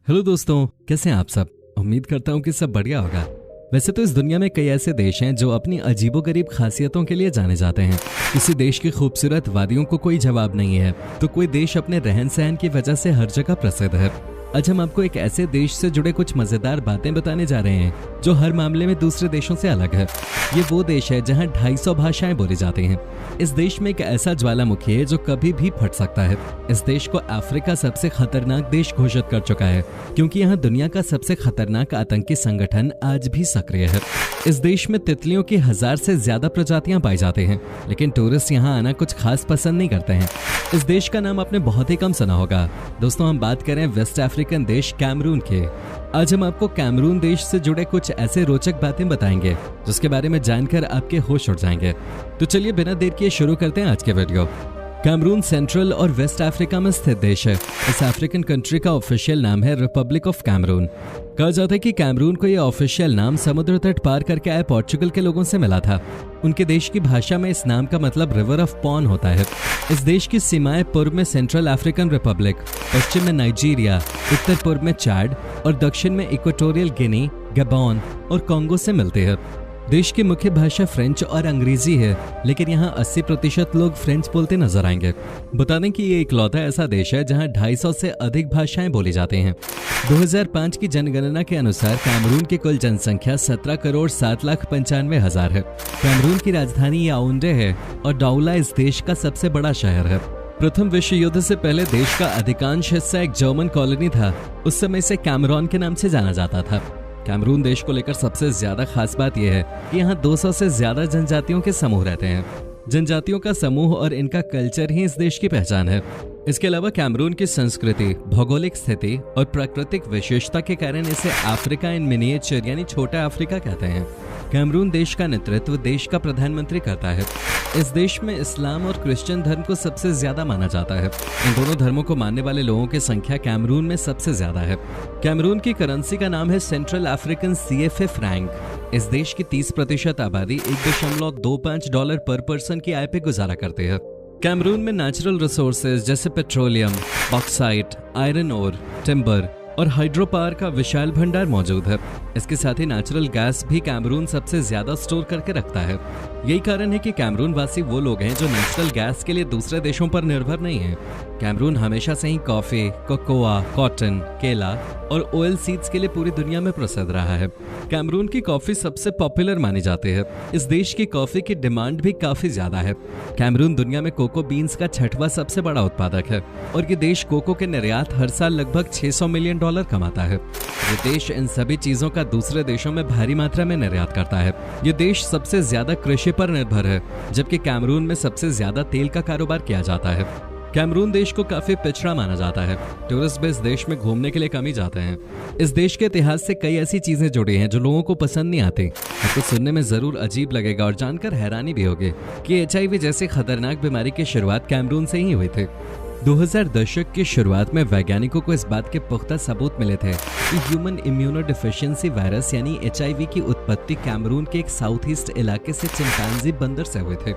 Hello दोस्तों, कैसे हैं आप सब। उम्मीद करता हूँ कि सब बढ़िया होगा। वैसे तो इस दुनिया में कई ऐसे देश हैं जो अपनी अजीबोगरीब खासियतों के लिए जाने जाते हैं। किसी देश की खूबसूरत वादियों को कोई जवाब नहीं है, तो कोई देश अपने रहन सहन की वजह से हर जगह प्रसिद्ध है। आज हम आपको एक ऐसे देश से जुड़े कुछ मजेदार बातें बताने जा रहे हैं जो हर मामले में दूसरे देशों से अलग है। ये वो देश है जहाँ 250 भाषाएं बोली जाती हैं। इस देश में एक ऐसा ज्वालामुखी है जो कभी भी फट सकता है। इस देश को अफ्रीका सबसे खतरनाक देश घोषित कर चुका है, क्योंकि यहाँ दुनिया का सबसे खतरनाक आतंकी संगठन आज भी सक्रिय है। इस देश में तितलियों की 1000 से ज्यादा प्रजातियां पाई जाती हैं, लेकिन टूरिस्ट यहाँ आना कुछ खास पसंद नहीं करते हैं। इस देश का नाम आपने बहुत ही कम सुना होगा। दोस्तों, हम बात करें वेस्ट अफ्रीकन देश कैमरून के। आज हम आपको कैमरून देश से जुड़े कुछ ऐसे रोचक बातें बताएंगे जिसके बारे में जानकर आपके होश उड़ जाएंगे। तो चलिए बिना देर किए शुरू करते हैं आज के वीडियो। कैमरून सेंट्रल और वेस्ट अफ्रीका में स्थित देश है। इस अफ्रीकन कंट्री का ऑफिशियल नाम है रिपब्लिक ऑफ कैमरून। कहा जाता है कि कैमरून को यह ऑफिशियल नाम समुद्र तट पार करके आए पोर्चुगल के लोगों से मिला था। उनके देश की भाषा में इस नाम का मतलब रिवर ऑफ पॉन होता है। इस देश की सीमाएं पूर्व में सेंट्रल अफ्रीकन रिपब्लिक, पश्चिम में नाइजीरिया, उत्तर पूर्व में चाड और दक्षिण में इक्वेटोरियल गिनी, गबोन और कांगो से मिलती है। देश की मुख्य भाषा फ्रेंच और अंग्रेजी है, लेकिन यहाँ 80% लोग फ्रेंच बोलते नजर आएंगे। बता दें कि ये इकलौता ऐसा देश है जहाँ 250 से अधिक भाषाएं बोली जाती हैं। 2005 की जनगणना के अनुसार कैमरून की कुल जनसंख्या 17,07,95,000 है। कैमरून की राजधानी याओंडे है और डाउला इस देश का सबसे बड़ा शहर है। प्रथम विश्व युद्ध से पहले देश का अधिकांश हिस्सा एक जर्मन कॉलोनी था। उस समय इसे कैमरून के नाम से जाना जाता था। कैमरून देश को लेकर सबसे ज्यादा खास बात यह है कि यहाँ 200 से ज्यादा जनजातियों के समूह रहते हैं। जनजातियों का समूह और इनका कल्चर ही इस देश की पहचान है। इसके अलावा कैमरून की संस्कृति, भौगोलिक स्थिति और प्राकृतिक विशेषता के कारण इसे अफ्रीका इन मिनिएचर यानी छोटा अफ्रीका कहते हैं। कैमरून देश का नेतृत्व देश का प्रधानमंत्री करता है। इस देश में इस्लाम और क्रिश्चियन धर्म को सबसे ज्यादा माना जाता है। इन दोनों धर्मों को मानने वाले लोगों की संख्या कैमरून में सबसे ज्यादा है। कैमरून की करेंसी का नाम है सेंट्रल अफ्रीकन CFA फ्रैंक। इस देश की 30% आबादी $1.25 पर पर्सन की आय पे गुजारा करती है। कैमरून में नेचुरल रिसोर्सेज जैसे petroleum, bauxite, iron ore, timber और हाइड्रो पावर का विशाल भंडार मौजूद है। इसके साथ ही नेचुरल गैस भी कैमरून सबसे ज्यादा स्टोर करके रखता है। यही कारण है कि कैमरून वासी वो लोग हैं जो नेचुरल गैस के लिए दूसरे देशों पर निर्भर नहीं है। कैमरून हमेशा से ही कॉफी, कोकोआ, कॉटन, केला और ऑयल सीड्स के लिए पूरी दुनिया में प्रसिद्ध रहा है। कैमरून की कॉफी सबसे पॉपुलर मानी जाती है। इस देश की कॉफी की डिमांड भी काफी ज्यादा है। कैमरून दुनिया में कोको बीन्स का 6वां सबसे बड़ा उत्पादक है और ये देश कोको के निर्यात हर साल लगभग $600 मिलियन कमाता है। ये देश इन सभी चीजों का दूसरे देशों में भारी मात्रा में निर्यात करता है। ये देश सबसे ज्यादा कृषि पर निर्भर है, जबकि कैमरून में सबसे ज्यादा तेल का कारोबार किया जाता है। कैमरून देश को काफी पिछड़ा माना जाता है। टूरिस्ट भी इस देश में घूमने के लिए कम ही जाते हैं। इस देश के इतिहास से कई ऐसी चीजें जुड़ी हैं जो लोगों को पसंद नहीं आती। आपको सुनने में जरूर अजीब लगेगा और जानकर हैरानी भी होगी कि HIV जैसी खतरनाक बीमारी की शुरुआत कैमरून से ही हुई थी। 2000 दशक की शुरुआत में वैज्ञानिकों को इस बात के पुख्ता सबूत मिले थे कि ह्यूमन इम्यूनोडिफिशियंसी वायरस यानी HIV की उत्पत्ति कैमरून के एक साउथ ईस्ट इलाके से चिंपैंजी बंदर से हुए थे।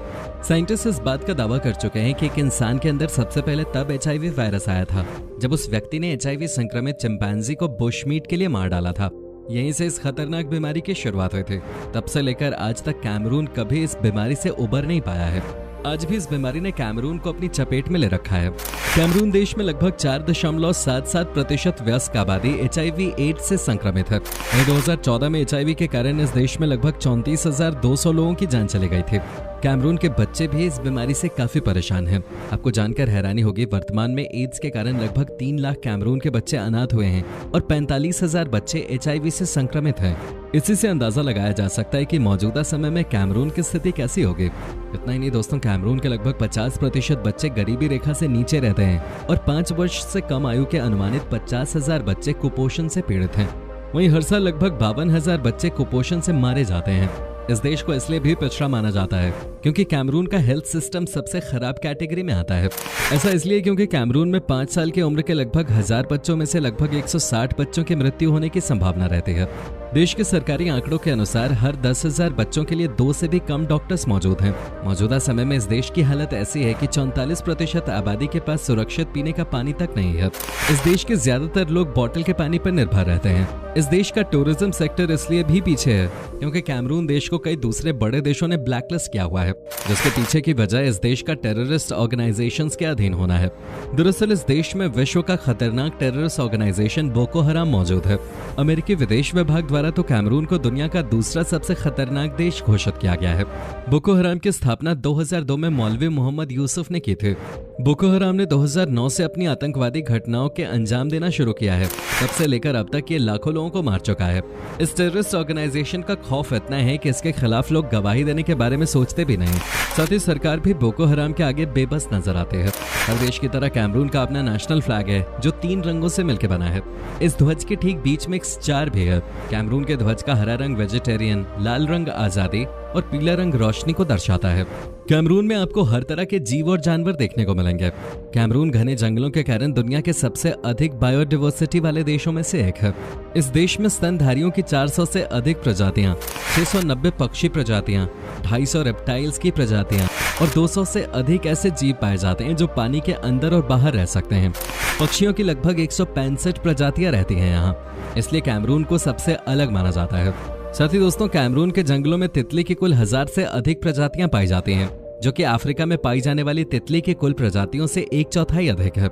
साइंटिस्ट इस बात का दावा कर चुके हैं कि एक इंसान के अंदर सबसे पहले तब HIV वायरस आया था जब उस व्यक्ति ने HIV संक्रमित चिंपैंजी को बुशमीट के लिए मार डाला था। यहीं से इस खतरनाक बीमारी की शुरुआत हुई थी। तब से लेकर आज तक कैमरून कभी इस बीमारी से उबर नहीं पाया है। आज भी इस बीमारी ने कैमरून को अपनी चपेट में ले रखा है। कैमरून देश में लगभग 4.77% वयस्क आबादी HIV/AIDS से संक्रमित है। 2014 में HIV के कारण इस देश में लगभग 34,200 लोगों की जान चली गई थी। कैमरून के बच्चे भी इस बीमारी से काफी परेशान हैं। आपको जानकर हैरानी होगी, वर्तमान में एड्स के कारण लगभग 3 लाख कैमरून के बच्चे अनाथ हुए हैं और 45,000 बच्चे HIV से संक्रमित हैं। इसी से अंदाजा लगाया जा सकता है कि मौजूदा समय में कैमरून की स्थिति कैसी होगी। इतना ही नहीं दोस्तों, कैमरून के लगभग 50% बच्चे गरीबी रेखा से नीचे रहते हैं और 5 वर्ष से कम आयु के अनुमानित 50,000 बच्चे कुपोषण से पीड़ित हैं। वहीं हर साल लगभग 52,000 बच्चे कुपोषण से मारे जाते हैं। इस देश को इसलिए भी पिछड़ा माना जाता है क्योंकि कैमरून का हेल्थ सिस्टम सबसे खराब कैटेगरी में आता है। ऐसा इसलिए क्योंकि कैमरून में 5 साल की उम्र के लगभग 1000 बच्चों में से लगभग 160 बच्चों की मृत्यु होने की संभावना रहती है। देश के सरकारी आंकड़ों के अनुसार हर 10,000 बच्चों के लिए 2 से भी कम डॉक्टर्स मौजूद हैं। मौजूदा समय में इस देश की हालत ऐसी है कि 44% आबादी के पास सुरक्षित पीने का पानी तक नहीं है। इस देश के ज्यादातर लोग बोतल के पानी पर निर्भर रहते हैं। इस देश का टूरिज्म सेक्टर इसलिए भी पीछे है क्योंकि कैमरून देश को कई दूसरे बड़े देशों ने ब्लैकलिस्ट किया हुआ है, जिसके पीछे की वजह इस देश का टेररिस्ट ऑर्गेनाइजेशंस के अधीन होना है। दरअसल इस देश में विश्व का खतरनाक टेररिस्ट ऑर्गेनाइजेशन बोको हराम मौजूद है। अमेरिकी विदेश विभाग द्वारा तो कैमरून को दुनिया का दूसरा सबसे खतरनाक देश घोषित किया गया है। बोको हराम की स्थापना 2002 में मौलवी मोहम्मद यूसुफ ने की थी। बोको हराम ने 2009 से अपनी आतंकवादी घटनाओं के अंजाम देना शुरू किया है। तब से लेकर अब तक ये लाखों लोगों को मार चुका है। इस टेररिस्ट ऑर्गेनाइजेशन का खौफ इतना है कि इसके खिलाफ लोग गवाही देने के बारे में सोचते भी नहीं। साथ ही सरकार भी बोको हराम के आगे बेबस नजर आते हैं। हर देश की तरह कैमरून का अपना नेशनल फ्लैग है जो 3 रंगों से मिलकर बना है। इस ध्वज के ठीक बीच में एक स्टार भी है। कैमरून के ध्वज का हरा रंग वेजिटेरियन, लाल रंग आजादी और पीला रंग रोशनी को दर्शाता है। कैमरून में आपको हर तरह के जीव और जानवर देखने को मिलेंगे। कैमरून घने जंगलों के कारण दुनिया के सबसे अधिक बायोडाइवर्सिटी वाले देशों में से एक है। इस देश में स्तनधारियों की 400 से अधिक प्रजातियां, 690 पक्षी प्रजातियां, 250 रेप्टाइल्स की प्रजातियां और 200 से अधिक ऐसे जीव पाए जाते हैं जो पानी के अंदर और बाहर रह सकते हैं। पक्षियों की लगभग 165 प्रजातियां रहती हैं यहाँ, इसलिए कैमरून को सबसे अलग माना जाता है। साथ ही दोस्तों, कैमरून के जंगलों में तितली की कुल 1000 से अधिक प्रजातियां पाई जाती हैं, जो कि अफ्रीका में पाई जाने वाली तितली की कुल प्रजातियों से 1/4 अधिक है।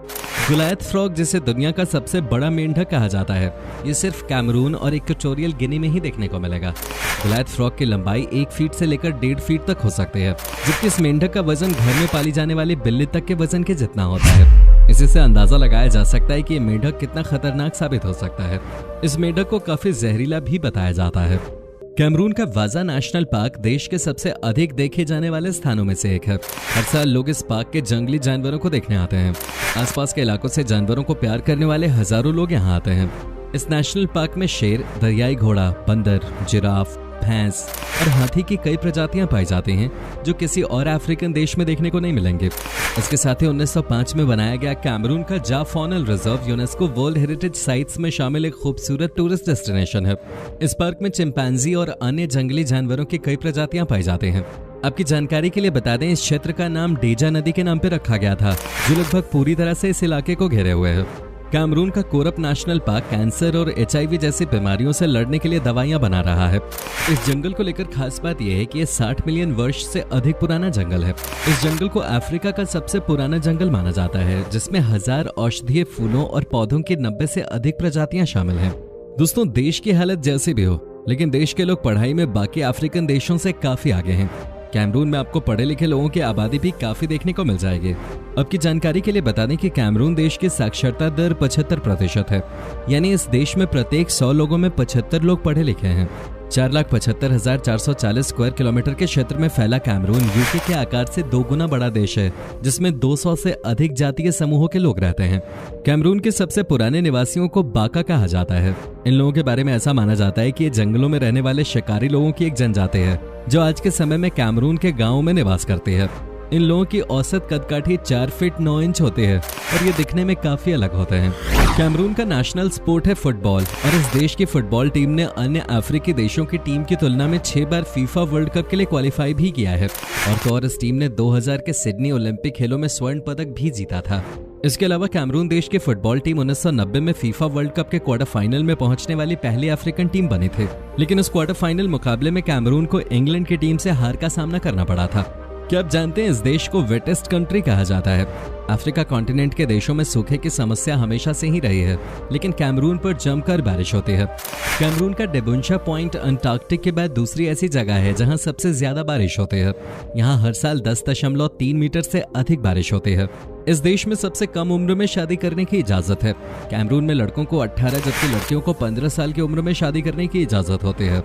गुलायत फ्रॉग, जिसे दुनिया का सबसे बड़ा मेंढक कहा जाता है, ये सिर्फ कैमरून और इक्वेटोरियल गिनी में ही देखने को मिलेगा। गुलायत फ्रॉग की लंबाई 1 फीट से लेकर 1.5 फीट तक हो सकती है, जबकि इस मेंढक का वजन घर में पाली जाने वाली बिल्ली तक के वजन के जितना होता है। इसी से अंदाजा लगाया जा सकता है कि ये मेंढक कितना खतरनाक साबित हो सकता है। इस मेंढक को काफी जहरीला भी बताया जाता है। कैमरून का वाजा नेशनल पार्क देश के सबसे अधिक देखे जाने वाले स्थानों में से एक है। हर साल लोग इस पार्क के जंगली जानवरों को देखने आते हैं। आसपास के इलाकों से जानवरों को प्यार करने वाले हजारों लोग यहाँ आते हैं। इस नेशनल पार्क में शेर, दरियाई घोड़ा, बंदर, जिराफ, भैंस और हाथी की कई प्रजातियां पाई जाती हैं जो किसी और अफ्रीकन देश में देखने को नहीं मिलेंगे। इसके साथ ही 1905 में बनाया गया कैमरून का जा faunal reserve UNESCO world heritage sites में शामिल एक खूबसूरत टूरिस्ट डेस्टिनेशन है। इस पार्क में चिंपैंजी और अन्य जंगली जानवरों की कई प्रजातियां पाई जाती हैं। आपकी जानकारी के लिए बता दें, इस क्षेत्र का नाम डेजा नदी के नाम पर रखा गया था, जो लगभग पूरी तरह से इस इलाके को घेरे हुए है। कैमरून का कोरप नेशनल पार्क कैंसर और HIV जैसी बीमारियों से लड़ने के लिए दवाइयां बना रहा है। इस जंगल को लेकर खास बात यह है कि यह 60 मिलियन वर्ष से अधिक पुराना जंगल है। इस जंगल को अफ्रीका का सबसे पुराना जंगल माना जाता है, जिसमें 1000 औषधीय फूलों और पौधों की 90 से अधिक प्रजातियां शामिल हैं। दोस्तों, देश की हालत जैसी भी हो, लेकिन देश के लोग पढ़ाई में बाकी अफ्रीकन देशों से काफी आगे हैं। कैमरून में आपको पढ़े लिखे लोगों की आबादी भी काफी देखने को मिल जाएगी। आपकी जानकारी के लिए बता दें कि कैमरून देश की साक्षरता दर 75% है, यानी इस देश में प्रत्येक 100 लोगों में 75 लोग पढ़े लिखे हैं। 4,75,440 स्क्वायर किलोमीटर के क्षेत्र में फैला कैमरून यूके के आकार से 2 गुना बड़ा देश है, जिसमें 200 से अधिक जातीय समूहों के लोग रहते हैं। कैमरून के सबसे पुराने निवासियों को बाका कहा जाता है। इन लोगों के बारे में ऐसा माना जाता है कि ये जंगलों में रहने वाले शिकारी लोगों की एक जनजाति है, जो आज के समय में कैमरून के गाँवों में निवास करती है। इन लोगों की औसत कदकाठी 4 फीट 9 इंच होती है और ये दिखने में काफी अलग होते हैं। कैमरून का नेशनल स्पोर्ट है फुटबॉल और इस देश की फुटबॉल टीम ने अन्य अफ्रीकी देशों की टीम की तुलना में 6 बार फीफा वर्ल्ड कप के लिए क्वालिफाई भी किया है। और तो और इस टीम ने 2000 के सिडनी ओलंपिक खेलों में स्वर्ण पदक भी जीता था। इसके अलावा कैमरून देश की फुटबॉल टीम 1990 में फीफा वर्ल्ड कप के क्वार्टर फाइनल में पहुंचने वाली पहली अफ्रीकन टीम बनी थी, लेकिन इस क्वार्टर फाइनल मुकाबले में कैमरून को इंग्लैंड की टीम से हार का सामना करना पड़ा था। क्या आप जानते हैं इस देश को वेटेस्ट कंट्री कहा जाता है? अफ्रीका कॉन्टिनेंट के देशों में सूखे की समस्या हमेशा से ही रही है, लेकिन कैमरून पर जमकर बारिश होती है। कैमरून का डेबुंशा पॉइंट अंटार्कटिक के बाद दूसरी ऐसी जगह है जहां सबसे ज्यादा बारिश होती है। यहां हर साल 10.3 मीटर से अधिक बारिश होती है। इस देश में सबसे कम उम्र में शादी करने की इजाजत है। कैमरून में लड़कों को 18 जबकि लड़कियों को 15 साल की उम्र में शादी करने की इजाजत होती है।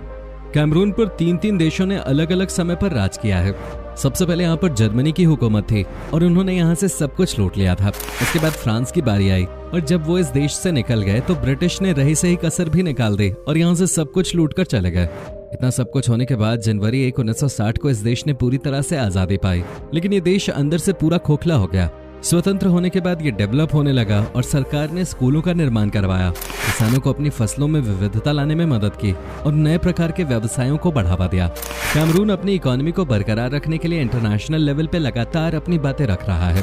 कैमरून पर 3 देशों ने अलग अलग समय पर राज किया है। सबसे पहले यहाँ पर जर्मनी की हुकूमत थी और उन्होंने यहाँ से सब कुछ लूट लिया था। इसके बाद फ्रांस की बारी आई और जब वो इस देश से निकल गए तो ब्रिटिश ने रही सही कसर भी निकाल दी और यहाँ से सब कुछ लूट कर चले गए। इतना सब कुछ होने के बाद जनवरी 1, 1960 को इस देश ने पूरी तरह से आजादी पाई, लेकिन ये देश अंदर से पूरा खोखला हो गया। स्वतंत्र होने के बाद ये डेवलप होने लगा और सरकार ने स्कूलों का निर्माण करवाया, किसानों को अपनी फसलों में विविधता लाने में मदद की और नए प्रकार के व्यवसायों को बढ़ावा दिया। कैमरून अपनी इकोनॉमी को बरकरार रखने के लिए इंटरनेशनल लेवल पे लगातार अपनी बातें रख रहा है।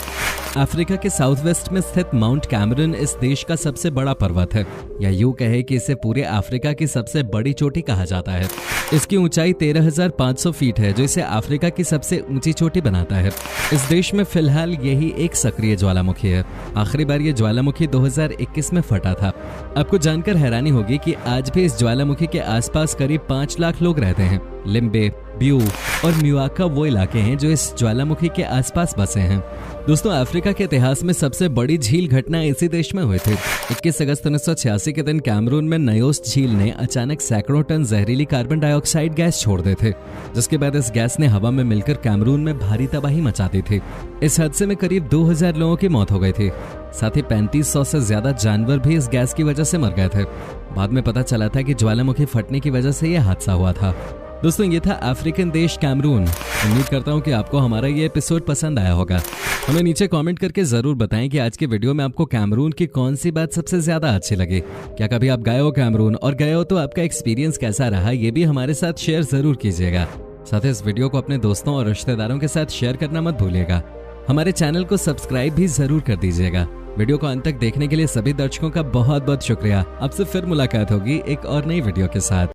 अफ्रीका के साउथ वेस्ट में स्थित माउंट कैमरून इस देश का सबसे बड़ा पर्वत है, या यूं कहे कि इसे पूरे अफ्रीका की सबसे बड़ी चोटी कहा जाता है। इसकी ऊंचाई 13,500 फीट है, जो इसे अफ्रीका की सबसे ऊंची चोटी बनाता है। इस देश में फिलहाल यही एक सक्रिय ज्वालामुखी है। आखिरी बार ये ज्वालामुखी 2021 में फटा था। आपको जानकर हैरानी होगी कि आज भी इस ज्वालामुखी के आसपास करीब 5 लाख लोग रहते हैं। लिम्बे, ब्यू और म्यूआका वो इलाके हैं जो इस ज्वालामुखी के आसपास बसे हैं। दोस्तों, अफ्रीका के इतिहास में सबसे बड़ी झील घटना इसी देश में हुई थी। 21 अगस्त 1986 के दिन कैमरून में नयोस झील ने अचानक सैकड़ों टन जहरीली कार्बन डाइऑक्साइड गैस छोड़ दी थी, जिसके बाद इस गैस ने हवा में मिलकर कैमरून में भारी तबाही मचा दी थी। इस हादसे में करीब 2000 लोगों की मौत हो गई थी। साथ ही 3500 से ज्यादा जानवर भी इस गैस की वजह से मर गए थे। बाद में पता चला था कि ज्वालामुखी फटने की वजह से यह हादसा हुआ था। दोस्तों, ये था अफ्रीकन देश कैमरून। उम्मीद करता हूँ कि आपको हमारा ये एपिसोड पसंद आया होगा। हमें नीचे कमेंट करके जरूर बताएं कि आज के वीडियो में आपको कैमरून की कौन सी बात सबसे ज्यादा अच्छी लगी। क्या कभी आप गए हो कैमरून, और गए हो तो आपका एक्सपीरियंस कैसा रहा, ये भी हमारे साथ शेयर जरूर कीजिएगा। साथ ही इस वीडियो को अपने दोस्तों और रिश्तेदारों के साथ शेयर करना मत भूलिएगा। हमारे चैनल को सब्सक्राइब भी जरूर कर दीजिएगा। वीडियो को अंत तक देखने के लिए सभी दर्शकों का बहुत बहुत शुक्रिया। आपसे फिर मुलाकात होगी एक और नई वीडियो के साथ।